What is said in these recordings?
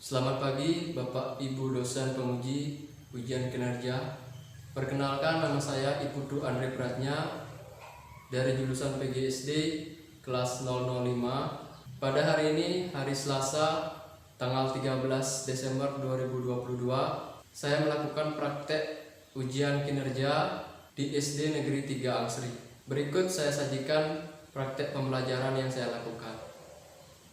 Selamat pagi Bapak Ibu dosen penguji ujian kinerja. Perkenalkan, nama saya Ibu Du Andre Pratnya dari jurusan PGSD kelas 005. Pada hari ini, hari Selasa, tanggal 13 Desember 2022, saya melakukan praktek ujian kinerja di SD Negeri 3 Angsri. Berikut saya sajikan praktek pembelajaran yang saya lakukan.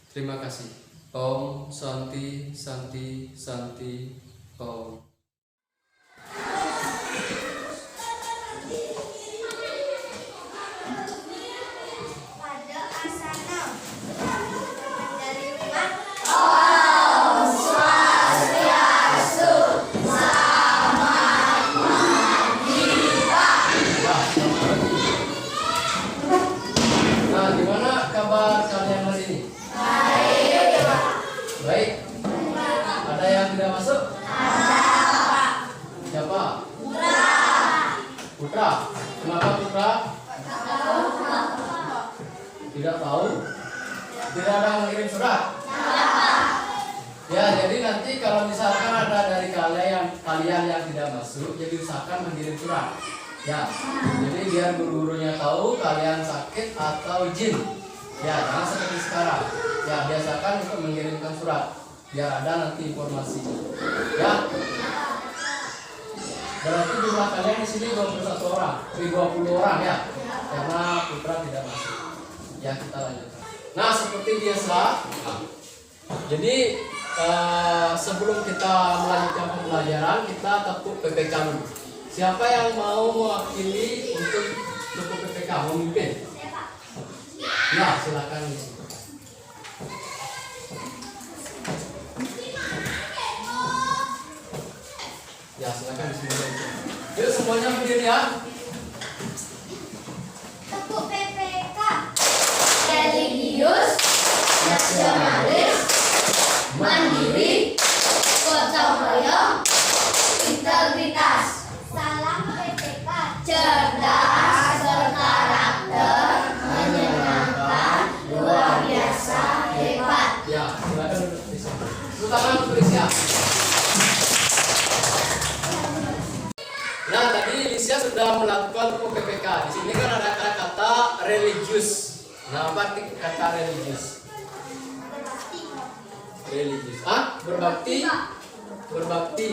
Terima kasih. Om Santi Santi Santi Om. Pada asana menerima Om Swastiastu, selamat mendidik. Nah, gimana kabar kalian hari ini? Baik. Ada yang tidak masuk? Ada. Siapa? Putra. Kenapa Putra? Tidak tahu? Tidak ada mengirim surat? Ya, jadi nanti kalau misalkan ada dari kalian yang tidak masuk, jadi usahakan mengirim surat. Ya, jadi biar guru-gurunya tahu kalian sakit atau jin. Ya, jangan seperti sekarang. Ya, biasakan untuk mengirimkan surat biar ada nanti informasi. Ya. Berarti jumlah kalian di sini 21 orang, 20 orang ya. Karena Putra tidak masuk. Ya, kita lanjutkan. Nah, seperti biasa. Jadi sebelum kita melanjutkan pembelajaran, kita tepuk PPK dulu. Siapa yang mau mewakili untuk tepuk PPK, memimpin? Ya, silakan. Ya, silakan bismillah. Yuk semuanya berdiri ya. Tepuk PPK. Religius, nasionalis, mandiri, gotong royong, integritas. Salam PPK. Cerdas, berkarakter, menyenangkan, luar biasa, hebat. Ya, silakan duduk di sini. Tepuk tangan untuk Lisya. Nah, tadi Lisya sudah melakukan tepuk PPK. Di sini kan ada kata-kata religius. Nah, apa arti kata religius? Religius. Berbakti? Berbakti.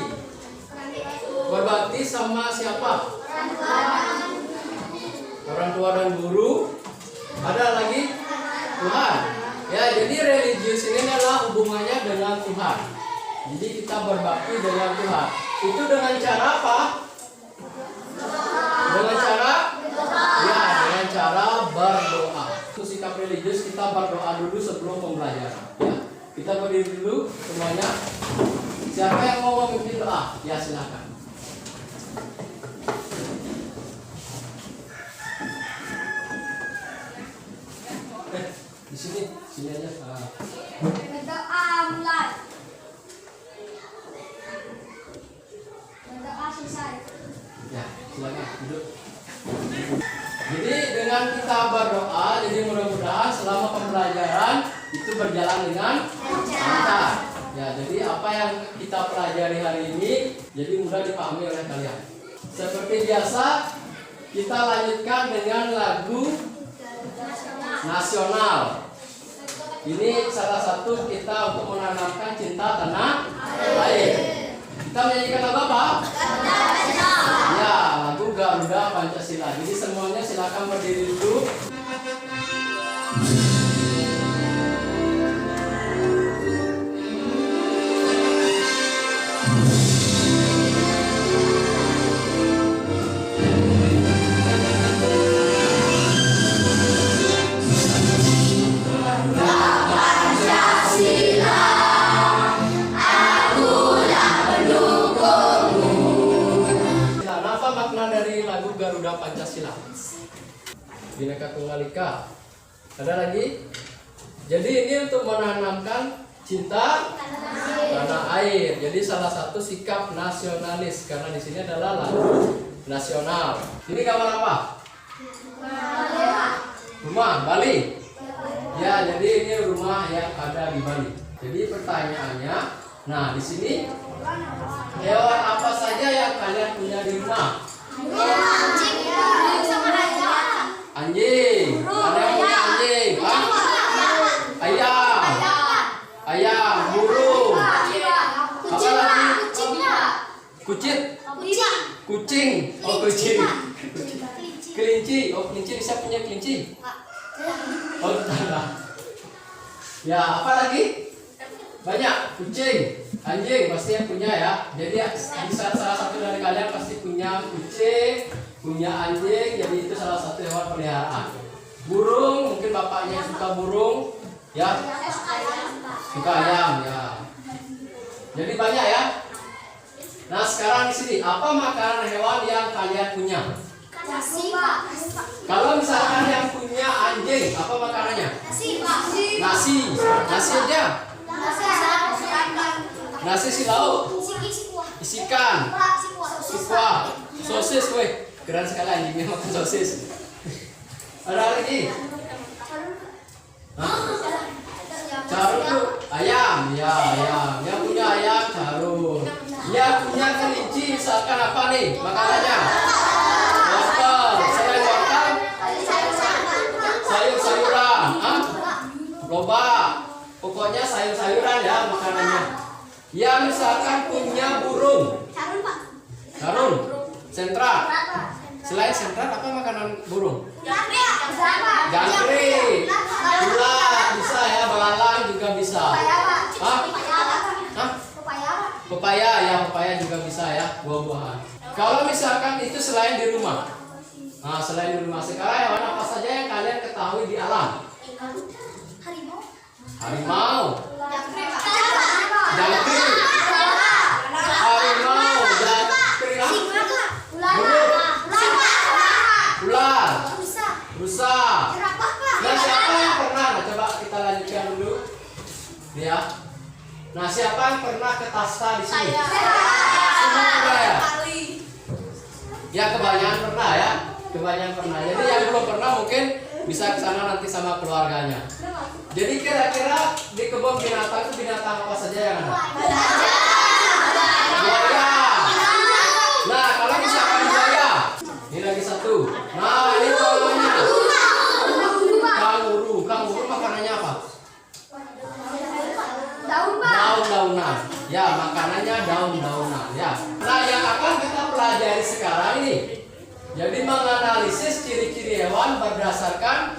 Berbakti sama siapa? Orang tua dan guru. Ada lagi? Tuhan. Ya, jadi religius ini adalah hubungannya dengan Tuhan. Jadi kita berbakti dengan Tuhan. Itu dengan cara apa? Dengan cara? Ya, dengan cara berdoa. Untuk sikap religius kita berdoa dulu sebelum pembelajaran. Ya, kita berdiri dulu semuanya. Siapa yang mau memimpin doa? Ya, silakan. Di sini aja. Berdoa mulai. Berdoa selesai. Ya, silakan duduk. Jadi dengan kita berdoa, jadi mudah-mudahan selama pembelajaran itu berjalan dengan lancar. Ya, jadi apa yang kita pelajari hari ini jadi mudah dipahami oleh kalian. Seperti biasa, kita lanjutkan dengan lagu nasional. Ini salah satu kita untuk menanamkan cinta tanah air. Kita menyanyikan lagu apa? Ya, lagu Garuda Pancasila. Jadi semuanya silakan berdiri dulu. Apa makna dari lagu Garuda Pancasila? Bhinneka Tunggal Ika. Ada lagi? Jadi ini untuk menanamkan cinta tanah air. Jadi salah satu sikap nasionalis karena di sini adalah lagu nasional. Ini gambar apa? Rumah Bali. Ya, jadi ini rumah yang ada di Bali. Jadi pertanyaannya, Nah, di sini hewan apa saja yang kalian punya di rumah? Anjing. Ada yang punya anjing? Hah? Ayam. Ayam, burung. Apa lagi? Kucing. Kucing. Oh, kucing. Kelinci. Oh, kelinci bisa punya kelinci. Oh, tidak. Ya, apa lagi? Banyak. Kucing, anjing pasti yang punya ya. Jadi bisa salah satu dari kalian pasti punya kucing, punya anjing. Jadi itu salah satu hewan peliharaan. Burung, mungkin bapaknya suka burung, ya. Suka ayam, ya. Jadi banyak ya. Nah, sekarang di sini apa makanan hewan yang kalian punya? Kalau misalkan yang punya anjing, apa makanannya? Nasi. Nasi aja. Nasi si lauk. Isikan. Sikwa. Sosis, weh. Keren sekali anjingnya makan sosis. Ada lagi? Hah? Carut tuh ayam, ya ayam. Yang punya ayam carut. Yang punya kelinci misalkan apa nih makanannya? Wortel. Selain wortel, sayur-sayuran. Hah? Loba. Pokoknya sayur-sayuran ya makanannya. Yang misalkan punya burung. Karun. Sentra. Selain sentra apa makanan burung? Jangkrik. Ulat bisa ya, belalang juga bisa. Hah? Hah? Pepaya ya, pepaya juga bisa ya, buah-buahan. Kalau misalkan itu selain di rumah. Nah, selain di rumah, sekarang hewan apa saja yang kalian ketahui di alam? Harimau. Jangkrik. Harimau, jangkrik. Ular. Rusa. Nah, siapa yang pernah? Nah, coba kita lanjutkan dulu. Ya. Nah, siapa yang pernah ke Tasta di sini? Semua pernah ya? Ya, kebanyakan pernah ya. Kebanyakan pernah. Jadi yang belum pernah mungkin bisa ke sana nanti sama keluarganya. Jadi kira-kira di kebun binatang itu binatang apa saja yang ada? Buaya. Nah, kalau misalkan buaya, ini lagi satu. Nah, ini namanya kanguru. Kanguru makanannya apa? Daun-daunan. Ya, makanannya daun-daunan. Ya. Nah, yang akan kita pelajari sekarang ini. Jadi menganalisis ciri-ciri hewan berdasarkan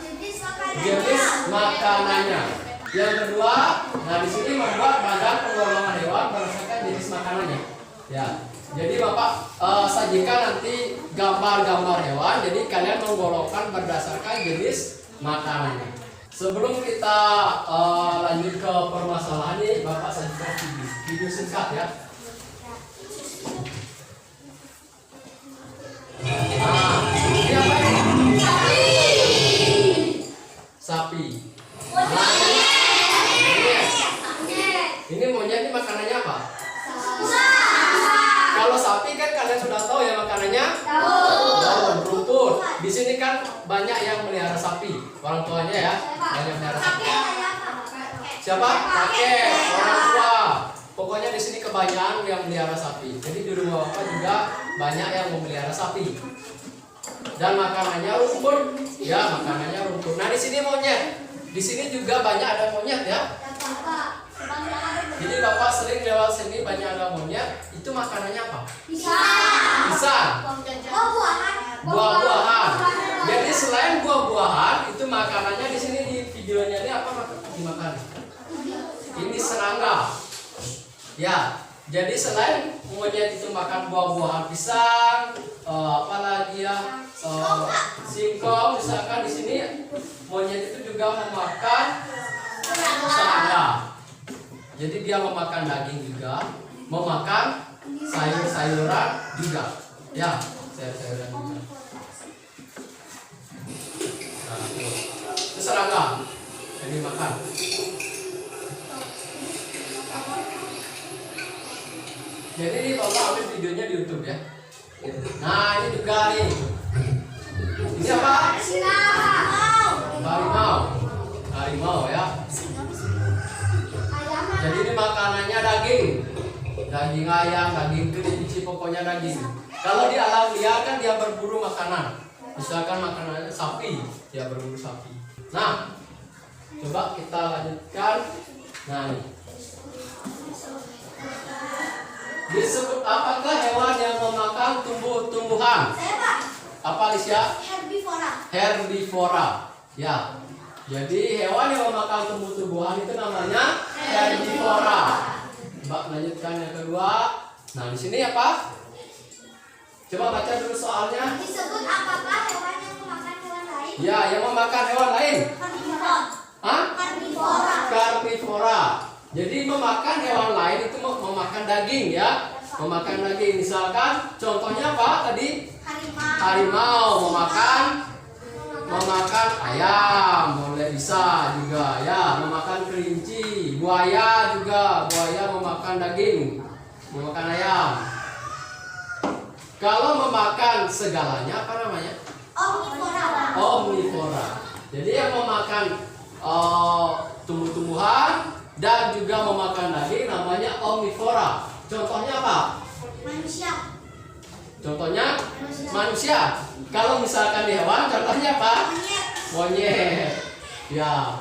jenis makanannya. Yang kedua, nah di sini membuat badan penggolongan hewan berdasarkan jenis makanannya. Ya. Jadi Bapak sajikan nanti gambar-gambar hewan. Jadi kalian menggolongkan berdasarkan jenis makanannya. Sebelum kita lanjut ke permasalahan ini, Bapak sajikan video singkat ya. Nah, ini apa ini? Sapi. Nah, ini monyet ini makanannya apa? Kalau sapi kan kalian sudah tahu ya makanannya daun, rumput. Di sini kan banyak yang melihara sapi, orang tuanya ya banyak melihara sapi. Siapa? Kakek, orang tua. Pokoknya di sini kebanyakan yang melihara sapi. Jadi di rumah Bapak juga banyak yang memelihara sapi. Dan makanannya rumput, ya makanannya rumput. Nah di sini monyet. Di sini juga banyak ada monyet ya. Jadi Bapak sering lewat sini banyak ada monyet. Itu makanannya apa? Pisang. Buah-buahan. Jadi selain buah-buahan, itu makanannya di sini di videonya ini apa dimakan? Ini serangga. Ya. Jadi selain monyet itu makan buah-buahan pisang, apalagi ya singkong, misalkan di sini monyet itu juga memakan serangga. Jadi dia memakan daging juga, memakan sayur-sayuran juga. Ya, sayur-sayuran juga. Nah, itu serangga. Jadi makan. Jadi ini Bapak ambil videonya di YouTube ya. Nah, ini juga nih. Ini apa? Harimau. Harimau ya. Jadi ini makanannya daging. Daging ayam, daging kelinci, pokoknya daging. Kalau di alam liar kan dia berburu makanan. Misalkan makanannya sapi, dia berburu sapi. Nah, coba kita lanjutkan. Nah, ini. Disebut apakah hewan yang memakan tumbuh-tumbuhan? Saya Pak. Apa Alicia? Herbivora. Herbivora. Ya. Jadi hewan yang memakan tumbuh-tumbuhan itu namanya herbivora. Coba lanjutkan yang kedua. Nah, di sini apa? Coba baca dulu soalnya. Disebut apakah hewan yang memakan hewan lain? Ya, yang memakan hewan lain. Karnivora. Hah? Karnivora. Karnivora. Jadi memakan hewan lain itu memakan daging ya. Memakan daging. Misalkan contohnya apa tadi? Harimau. Harimau memakan ayam, boleh bisa juga ya, memakan kelinci, buaya juga, buaya memakan daging, memakan ayam. Kalau memakan segalanya apa namanya? Omnivora. Omnivora. Jadi yang memakan tumbuh-tumbuhan dan juga memakan daging namanya omnivora. Contohnya apa? Manusia. Contohnya manusia. Kalau misalkan di hewan, contohnya apa? Monyet. Monyet. Ya.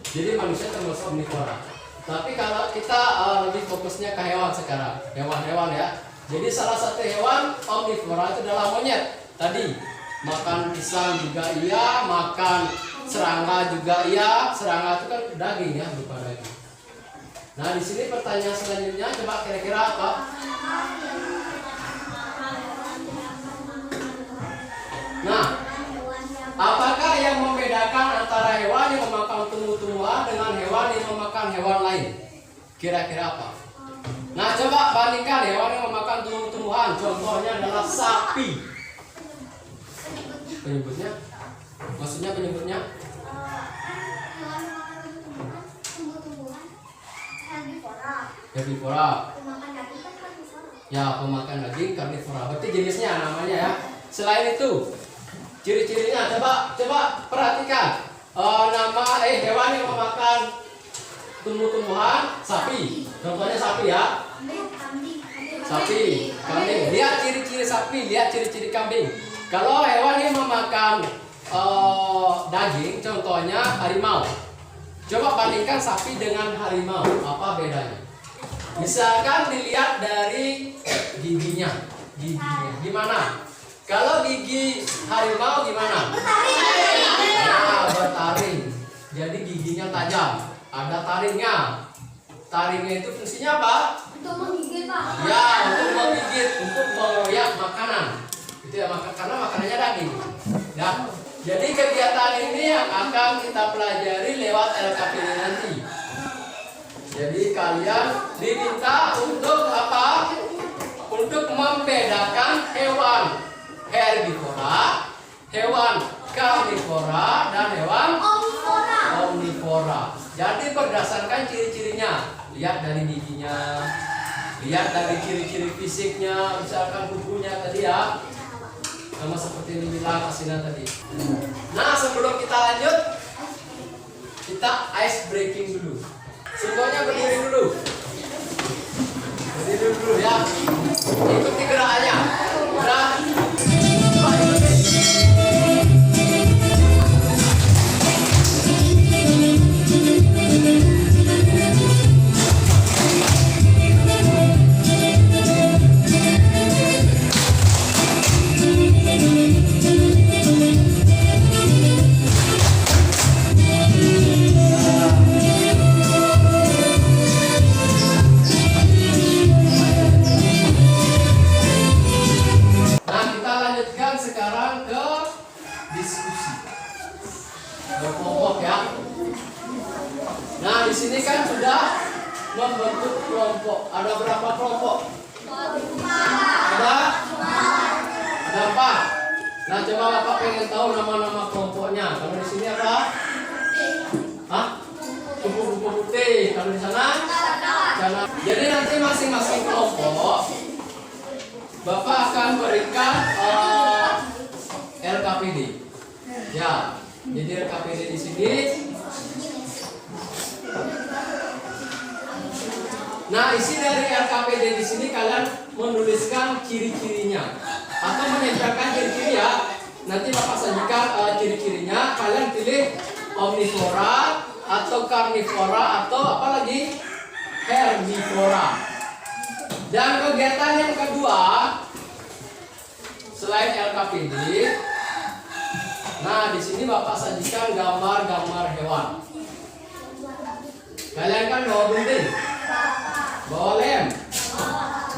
Jadi manusia termasuk omnivora. Tapi kalau kita lebih fokusnya ke hewan sekarang, hewan-hewan ya. Jadi salah satu hewan omnivora itu adalah monyet. Tadi makan pisang juga iya, makan serangga juga iya. Serangga itu kan daging ya, berupa daging. Nah, di sini pertanyaan selanjutnya coba kira-kira apa? Nah, apakah yang membedakan antara hewan yang memakan tumbuh-tumbuhan dengan hewan yang memakan hewan lain? Kira-kira apa? Nah, coba bandingkan hewan yang memakan tumbuh-tumbuhan. Contohnya adalah sapi. Penyebutnya? Maksudnya penyebutnya? Hewan memakan tumbuh-tumbuhan. Herbivora. Herbivora. Pemakan daging kan karnivora. Ya, pemakan daging karnivora. Berarti jenisnya namanya ya. Selain itu, ciri-cirinya coba perhatikan. Hewan yang memakan tumbuh-tumbuhan, sapi. Contohnya sapi ya. Kambing. Sapi, kambing. Lihat ciri-ciri sapi, lihat ciri-ciri kambing. Kalau hewan yang memakan daging, contohnya harimau. Coba bandingkan sapi dengan harimau, apa bedanya? Misalkan dilihat dari giginya. Gimana? Kalau gigi harimau gimana? Nah, bertaring. Jadi giginya tajam, ada taringnya. Taringnya itu fungsinya apa? Untuk menggigit Pak. Ya, untuk menggigit, untuk mengoyak makanan. Itu ya, karena makanannya daging. Ya. Jadi kegiatan ini yang akan kita pelajari lewat LKPD nanti. Jadi kalian diminta untuk apa? Untuk membedakan hewan herbivora, hewan karnivora, dan hewan omnivora. Jadi berdasarkan ciri-cirinya, lihat dari giginya, lihat dari ciri-ciri fisiknya, misalkan kukunya tadi ya, sama seperti yang dibilang Asina tadi. Nah, sebelum kita lanjut, kita ice breaking dulu. Semuanya berdiri dulu. Berdiri dulu ya. Ikuti gerakannya. Gerak. Di sini kan sudah membentuk kelompok. Ada berapa kelompok? Ada 4. Nah, coba Bapak pengen tahu nama-nama kelompoknya. Kalau di sini apa? Hah? Kupu-kupu putih. Kalau di sana? Jadi nanti masing-masing kelompok Bapak akan berikan LKPD. Ya, jadi LKPD di sini Nah, isi dari LKPD di sini kalian menuliskan ciri-cirinya atau menempelkan ciri-ciri ya. Nanti Bapak sajikan ciri-cirinya. Kalian pilih omnivora atau karnivora atau apa lagi? Herbivora. Dan kegiatan yang kedua selain LKPD, nah di sini Bapak sajikan gambar-gambar hewan. Kalian kan bawa gunting, bawa lem,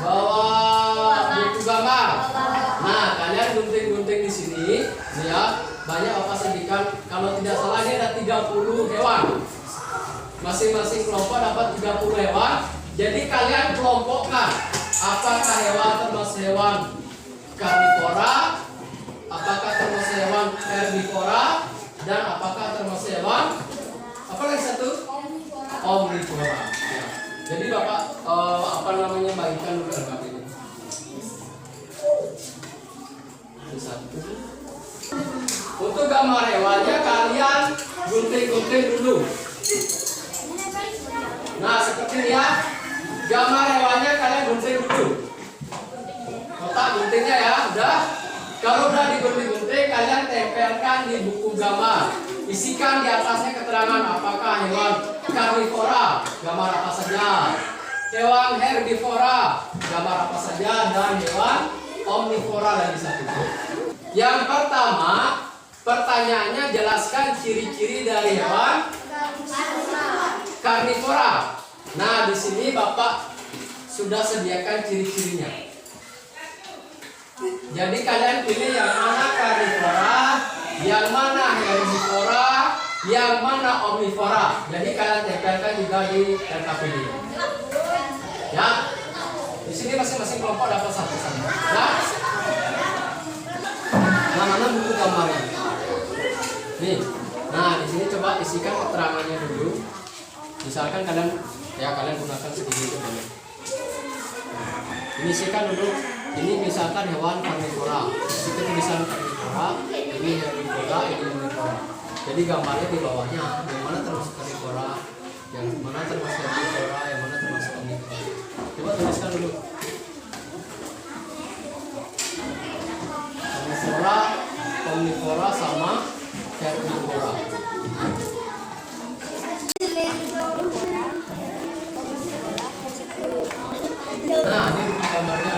bawa buku gambar. Nah, kalian gunting-gunting di sini, nih ya. Banyak Bapak sajikan. Kalau tidak salah ini ada 30 hewan. Masing-masing kelompok dapat 30 hewan. Jadi kalian kelompokkan. Apakah hewan termasuk hewan karnivora? Apakah termasuk hewan herbivora? Dan apakah termasuk hewan apa lagi satu? Omnivora. Ya. Jadi Bapak bagikan dulu gambar ini. Satu. Untuk gambar hewannya kalian gunting-gunting dulu. Nah seperti ini ya. Gambar hewannya kalian gunting dulu. Kotak guntingnya ya, udah. Kalau udah digunting-gunting, kalian tempelkan di buku gambar. Isikan di atasnya keterangan apakah hewan karnivora, gambar apa saja, hewan herbivora, gambar apa saja, dan hewan omnivora lagi satu. Yang pertama, pertanyaannya jelaskan ciri-ciri dari hewan karnivora. Nah, di sini Bapak sudah sediakan ciri-cirinya. Jadi kalian pilih yang mana karnivora, yang mana herbivora, yang mana omnivora. Jadi kalian tempelkan juga di LKPD. Ya. Di sini masing-masing kelompok dapat satu sama. Ya. Nah, mana buku gambarnya? Nih. Nah, di sini coba isikan keterangannya dulu. Misalkan kalian gunakan segini dulu. Ini isikan dulu. Ini misalkan hewan karnivora. Itu tulisan karnivora, ini herbivora, ini omnivora. Jadi gambarnya di bawahnya, yang mana termasuk karnivora, yang mana termasuk herbivora, yang mana termasuk omnivora. Coba tuliskan dulu. Karnivora, omnivora sama herbivora. Nah, ini gambarnya.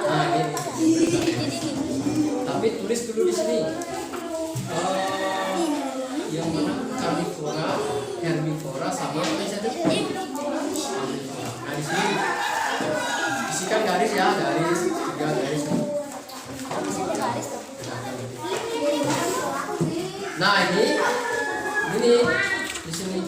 Nah, ini. Tapi tulis dulu di sini. Yang mana karnivora, herbivora sama apa satu? Omnivora. Nah, di sini isikan garis ya, garis 3 garis. Nah, ini di sini.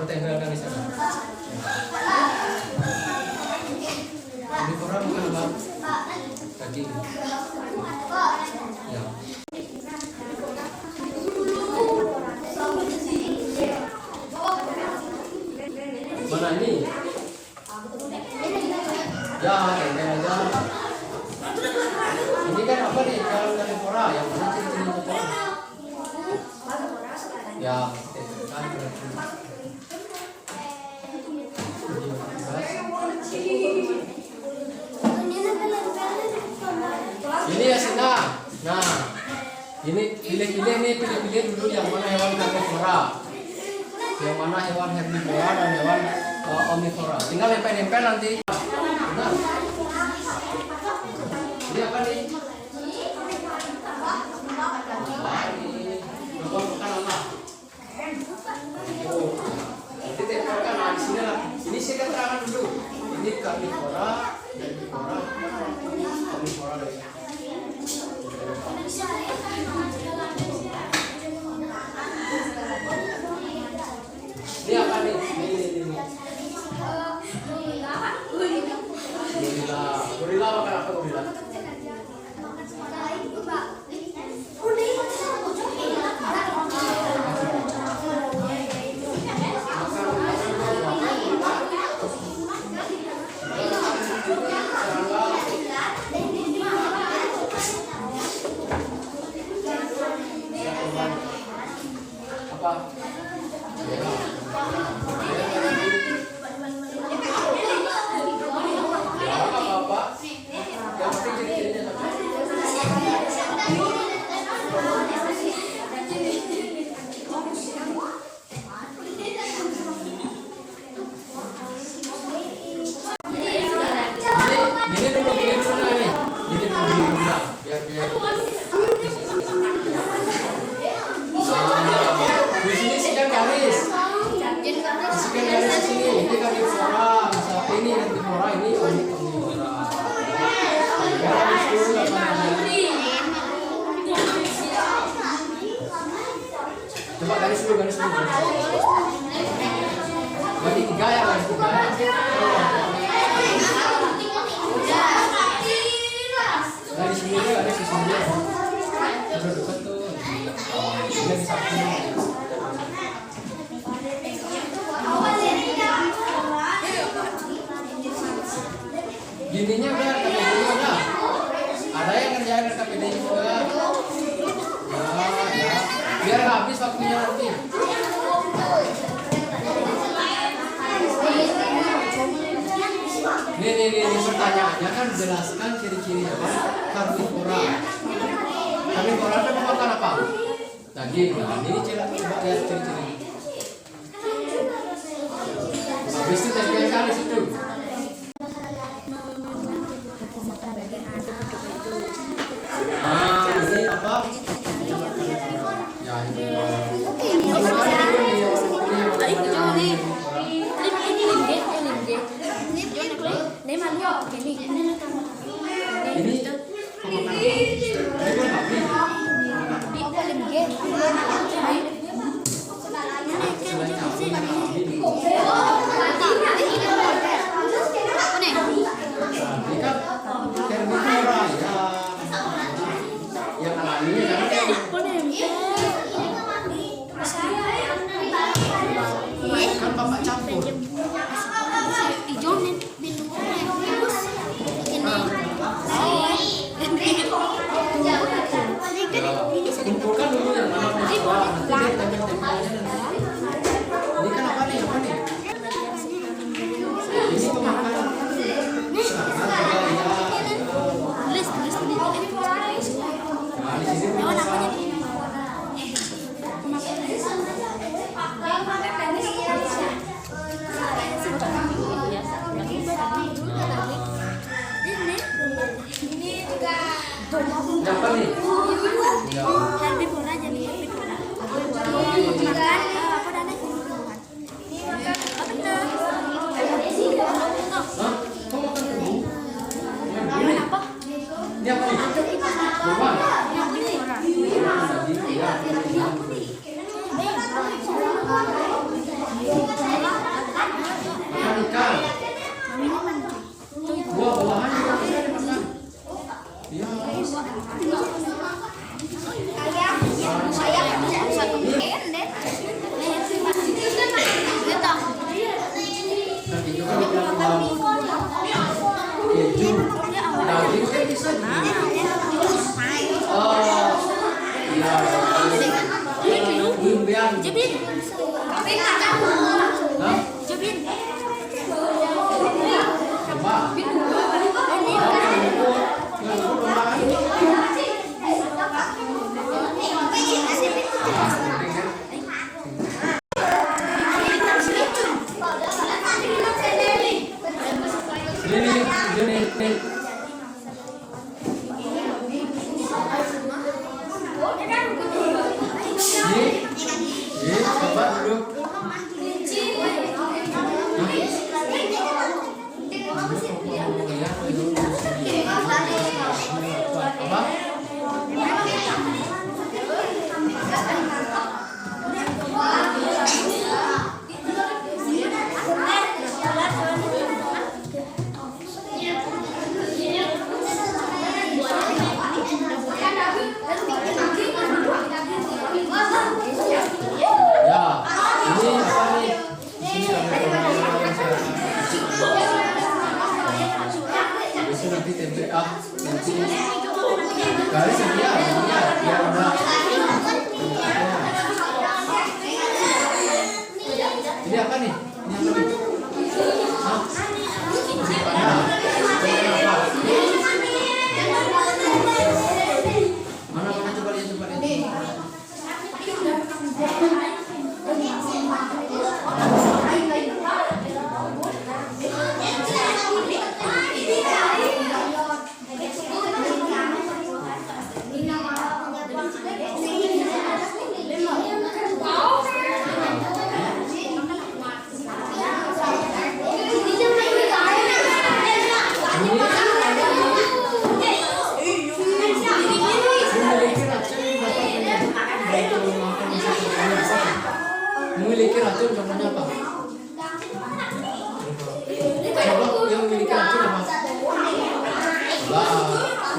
Tempelkan di sana. Herbivora bukan apa? Daging. Ya. Mana ini? Ya, tempel aja. Ini kan apa nih? Kalau herbivora yang mana ciri-cirinya? Ya, tempelkan. Ini ya Sina. Nah, ini pilih dulu yang mana hewan karnivora, yang mana hewan herbivora dan hewan omnivora. Tinggal nempel-nempel nanti. Benar. Ini apa nih? Bukan apa? Oh, nanti tempelkan di sini lah. Ini sih keterangan dulu. Ini karnivora, herbivora, omnivora dari. Ini apa nih? Ini. Gorila. Gorila makan apa gorila? Ini bunda. Biar. Di sini sekian garis. Sekian garis di sini. Ini karnivora. Misalnya ini karnivora, ini omnivora. Garis dulu apa namanya? Coba garis dulu. Berarti 3 ya, garis 3. Garis sini, garis di sini. Udah dekat tuh. Ini di samping. Gininya udah, KPD-nya udah. Ada yang ngerjain KPD juga. Ya. Biar nggak habis waktunya nanti. Nih pertanyaannya kan jelaskan ciri-ciri apa karnivora. Karnivora itu makan apa? Daging. Nah, ini coba lihat ciri-ciri. Habis itu tes kali situ. Ini apa? Ya ini. Kan bapak campur. Kumpulkan dulu yang mana nanti tempel-tempelnya nanti. Ini kan apa nih? Ini pemakan serangga juga ya. Nah, di sini pemakan. Apa nih? Herbivora jadi herbivora. Makan apa dan Hah? Kok makan kebo? Ini apa? Ini apa nih? Kurban? Makan ikan. Buah-buahan juga bisa dimakan. Iya. Nanti juga dibilang keju, daging kan bisa. Iya. Umbian. Jebin. Hah? Jebin. Coba. Coba duduk. Nanti tempe nanti garis dia biar ada ini apa nih? Ini apa nih? Hah? Mana coba lihat.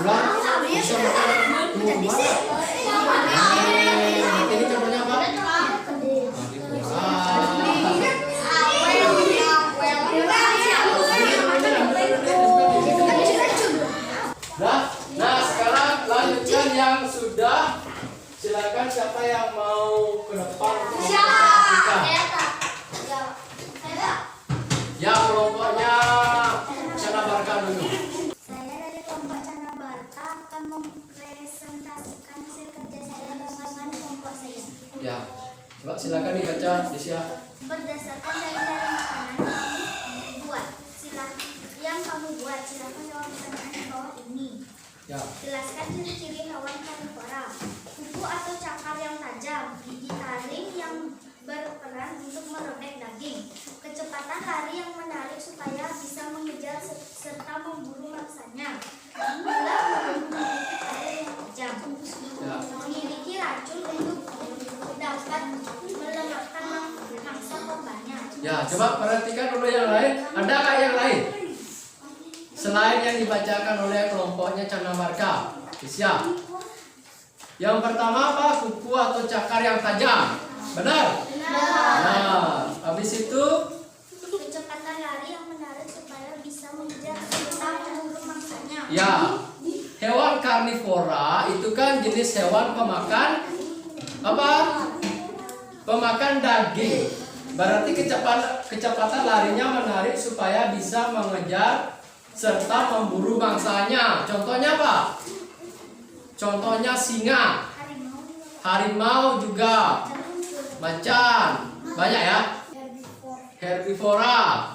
ular bisa makan tumbuhan. Ini contohnya apa? Nah, sekarang lanjutkan yang sudah. Silakan siapa yang mau ke depan untuk mempresentasikan. Ya, kelompoknya Canabarka dulu. Saya dari kelompok Canabarka akan mempresentasikan hasil kerja saya dengan kelompok saya. Ya, Mbak silakan dibaca, Desya. Berdasarkan dari makanan yang buat, yang kamu buat, silakan jawab pertanyaan di bawah ini. Ya. Jelaskan ciri-ciri hewan karnivora. Kuku atau cakar yang tajam, gigi taring yang berperan untuk merobek daging, kecepatan lari yang menarik supaya bisa mengejar serta memburu mangsanya, ular memiliki taring yang tajam, memiliki racun untuk dapat melemahkan mangsa korbannya. Ya, coba perhatikan dulu yang lain. Ada nggak yang lain? Selain yang dibacakan oleh kelompoknya Canabarka. Siap. Yang pertama apa? Kuku atau cakar yang tajam. Benar? Nah, habis itu Kecepatan lari yang menarik supaya bisa mengejar serta memburu mangsanya. ya, hewan karnivora itu kan jenis hewan pemakan apa? Pemakan daging. Berarti kecepatan larinya menarik supaya bisa mengejar serta memburu mangsanya. Contohnya apa? Contohnya singa, harimau juga, macan, banyak ya. Herbivora.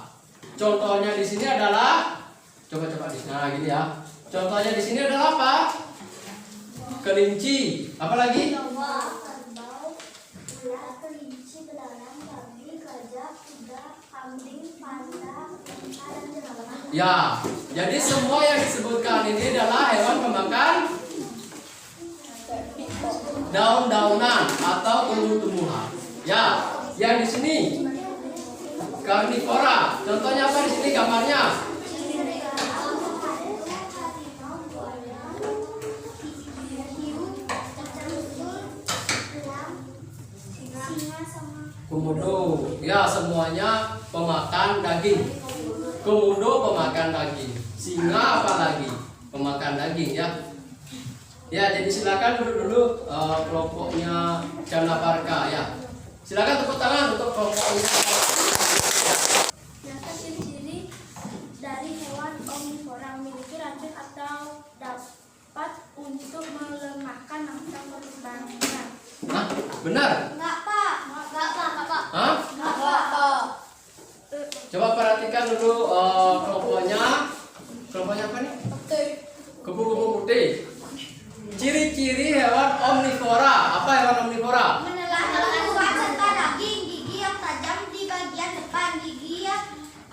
Contohnya di sini adalah coba di sini. Nah, gini ya. Contohnya di sini adalah apa? Kelinci. Apa lagi? Kerbau, ular, kelinci, belerang, babi, gajah, kuda, kambing, panda, unta, dan jerapah. Ya. Jadi semua yang disebutkan ini adalah hewan pemakan daun-daunan atau tumbuh-tumbuhan. Ya. Yang di sini karnivora. Contohnya apa di sini gambarnya? Komodo. Ya, semuanya pemakan daging. Komodo pemakan daging. Singa apalagi? Pemakan daging ya. Ya, jadi silakan duduk dulu kelompoknya Canabarka ya. Silakan tepuk tangan untuk kelompoknya. Jelaskan ciri-ciri dari hewan omnivora, memiliki racun atau dapat untuk melemahkan mangsa korbannya. Nah, benar? Enggak, Pak. Enggak, Pak. Hah? Enggak, Pak. Coba perhatikan dulu kelompoknya. Kelompoknya apa nih? Kupu-kupu putih. Ciri-ciri hewan omnivora. Apa hewan omnivora? Menelan tumbuhan serta daging, gigi yang tajam di bagian depan, gigi yang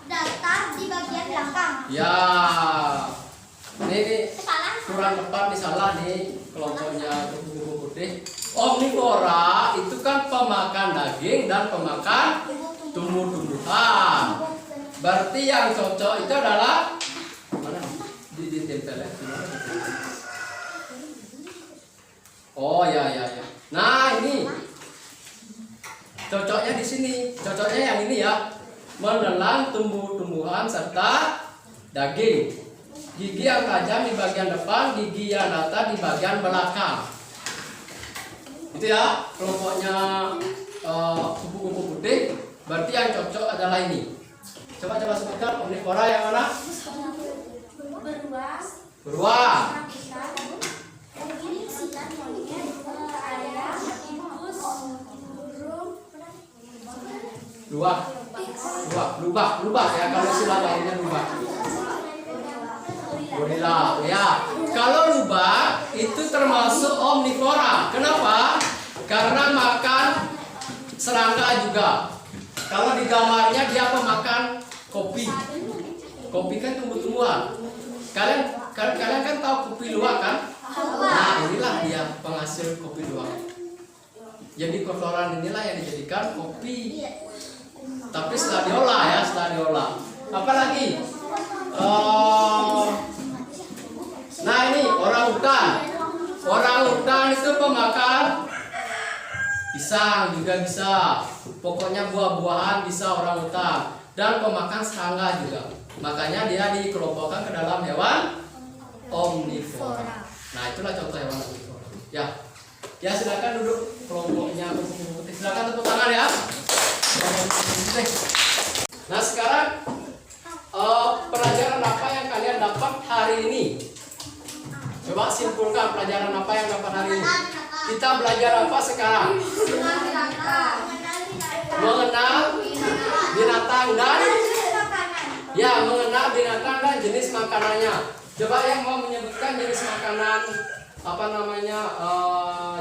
datar di bagian belakang. Ya. Ini Salah. kurang tepat nih, salah nih kelompoknya kupu-kupu putih. Omnivora itu kan pemakan daging dan pemakan tumbuh-tumbuhan. Berarti yang cocok itu adalah mana? Ditempel ya. Oh ya. Nah ini cocoknya di sini. Cocoknya yang ini ya. Menelan tumbuh-tumbuhan serta daging. Gigi yang tajam di bagian depan, gigi yang datar di bagian belakang. Itu ya kelompoknya kupu-kupu putih. Berarti yang cocok adalah ini. Coba sebutkan omnivora yang mana? Beruang, Beruang. silat, monyet, ayam, tikus, burung, Lubak ya, kalau istilah lainnya lubak. Gorila ya. Kalau lubak itu termasuk omnivora. Kenapa? Karena makan serangga juga. Kalau di gambarnya dia pemakan kopi. Kopi kan tumbuh-tumbuhan. Kalian kan tahu kopi luwak kan? Nah, inilah dia penghasil kopi luwak. Jadi kotoran inilah yang dijadikan kopi. Tapi setelah diolah ya, Apalagi? Nah ini Orangutan. Orangutan itu pemakan pisang juga bisa. Pokoknya buah-buahan bisa orangutan. Dan pemakan serangga juga. Makanya dia dikelompokkan ke dalam hewan omnivora. Nah, itulah contoh hewan omnivora. Ya. Ya, silakan duduk kelompoknya. Silakan tepuk tangan ya. Nah, sekarang pelajaran apa yang kalian dapat hari ini? Coba simpulkan pelajaran apa yang dapat hari ini. Kita belajar apa sekarang? Mengenal binatang dan mengenal binatang dan jenis makanannya. Coba yang mau menyebutkan jenis makanan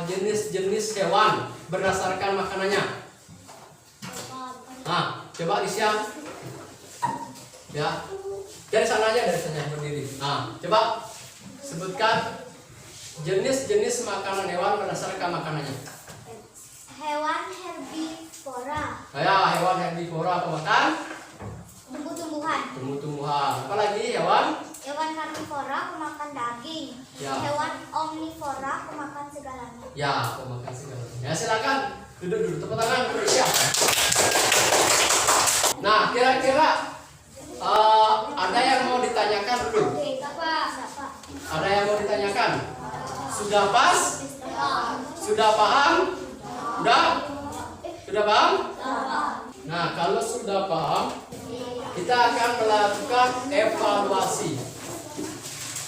jenis-jenis hewan berdasarkan makanannya. Nah, coba Lisya. Ya. Dari sana aja, dari sana berdiri. Nah, coba sebutkan jenis-jenis makanan hewan berdasarkan makanannya. Hewan herbivora. Ya, hewan herbivora pemakan Tumbuh-tumbuhan. tumbuh-tumbuhan. Apalagi hewan? Hewan karnivora pemakan daging. Ya. Hewan omnivora pemakan segalanya. Ya, pemakan segalanya. Ya, silakan duduk dulu. Tepuk tangan untuk Lisya. Nah, kira-kira ada yang mau ditanyakan dulu? Bapak. Ada yang mau ditanyakan? Sudah pas? Sudah paham? Sudah paham? Nah, kalau sudah paham, kita akan melakukan evaluasi.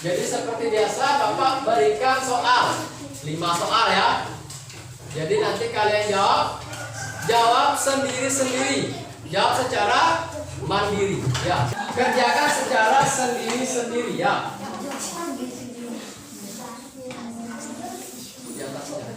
Jadi seperti biasa, Bapak berikan soal 5 soal ya. Jadi nanti kalian jawab sendiri-sendiri. Jawab secara mandiri ya. Kerjakan secara sendiri-sendiri ya. Di atasnya.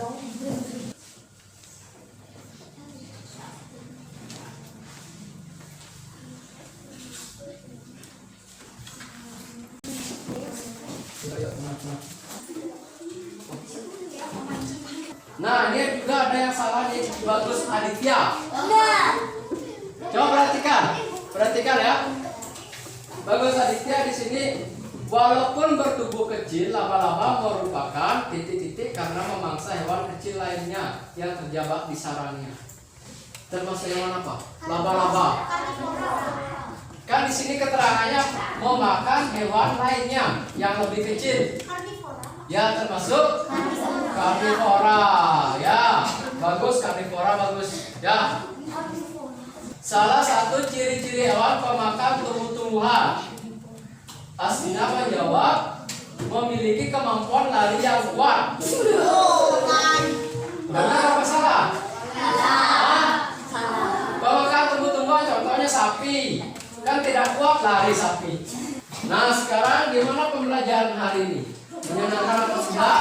Nah, ini juga ada yang salah nih, Bagus Aditya. Coba perhatikan ya. Bagus Aditya di sini, walaupun bertubuh kecil, laba-laba merupakan titik-titik karena memangsa hewan kecil lainnya yang terjebak di sarangnya. Termasuk hewan apa? Laba-laba. Kan di sini keterangannya memakan hewan lainnya yang lebih kecil. Ya, termasuk karnivora. Ya, bagus karnivora bagus. Ya. Salah satu ciri-ciri hewan pemakan tumbuh-tumbuhan. Aslinya menjawab memiliki kemampuan lari yang kuat. Benar apa salah? Pemakan tumbuh-tumbuhan contohnya sapi. Kan tidak kuat lari sapi. Nah, sekarang gimana pembelajaran hari ini? Menyenangkan atau tidak?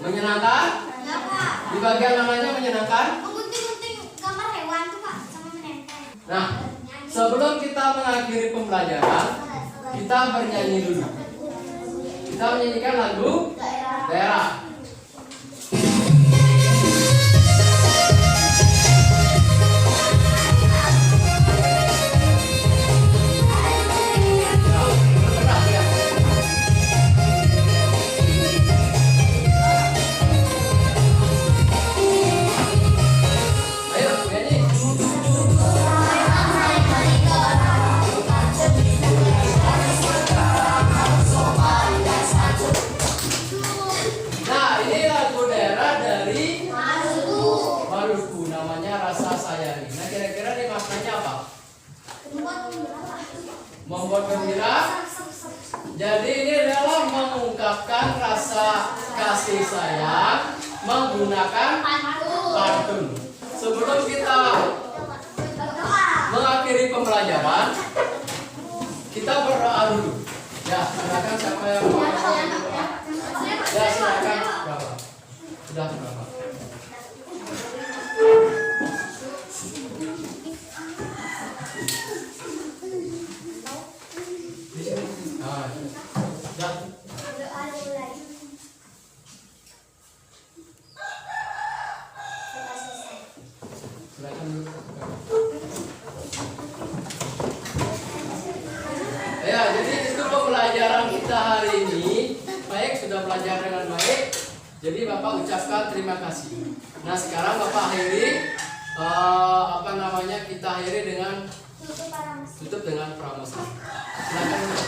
Menyenangkan? Ya, Pak. Di bagian mananya menyenangkan? Gunting-gunting gambar hewan tuh, Pak, sama menempel. Nah, sebelum kita mengakhiri pembelajaran, kita bernyanyi dulu. Kita menyanyikan lagu daerah. Membuat gembira. Jadi ini adalah mengungkapkan rasa kasih sayang menggunakan pantun. Sebelum kita mengakhiri pembelajaran, kita berdoa dulu. Ya, silakan siapa yang mau berdoa? Ya, silakan. Berapa? Sudah berapa? Ya, jadi itu pembelajaran kita hari ini. sudah belajar dengan baik. Jadi Bapak ucapkan terima kasih. Nah sekarang Bapak akhiri kita akhiri dengan Tutup para tutup dengan pramusa. Silakan.